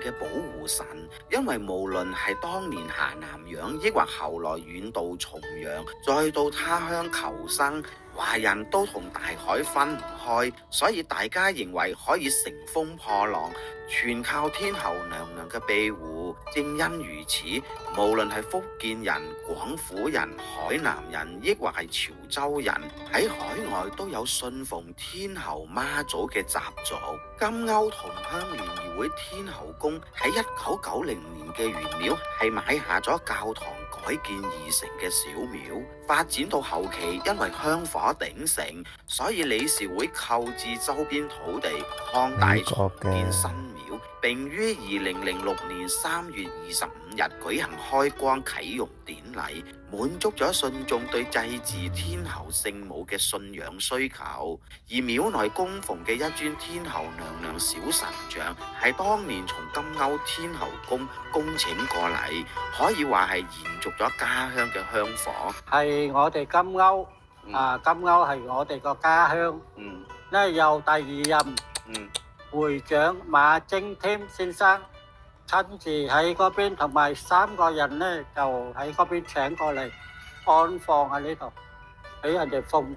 嘅保護神，因為無論係當年下南洋，抑或後來遠渡重洋，再到他鄉求生，華人都同大海分唔開，所以大家認為可以乘風破浪，全靠天后娘娘嘅庇護。正因如此，無論係福建人、廣府人、海南人，抑或係潮州人，喺海外都有信奉天后媽祖嘅習俗。金甌同鄉聯誼會天后宮喺1990年嘅原料係買下咗教堂改建而成嘅小廟，發展到後期因為香火鼎盛，所以理事會購置周邊土地，擴大重建新廟，並於2006年3月25日舉行開光啟用典禮，滿足咗信眾對祭祀天后聖母嘅信仰需求。而廟內供奉嘅一尊天后娘娘小神像，係當年從金甌天后宮恭請過嚟，可以話係延續咗家鄉嘅香火。係我哋金甌金甌係我哋個家鄉。由第二任會長馬晶添先生親自喺嗰邊，同埋3個人呢就喺嗰邊請過嚟安放喺呢度，俾人哋奉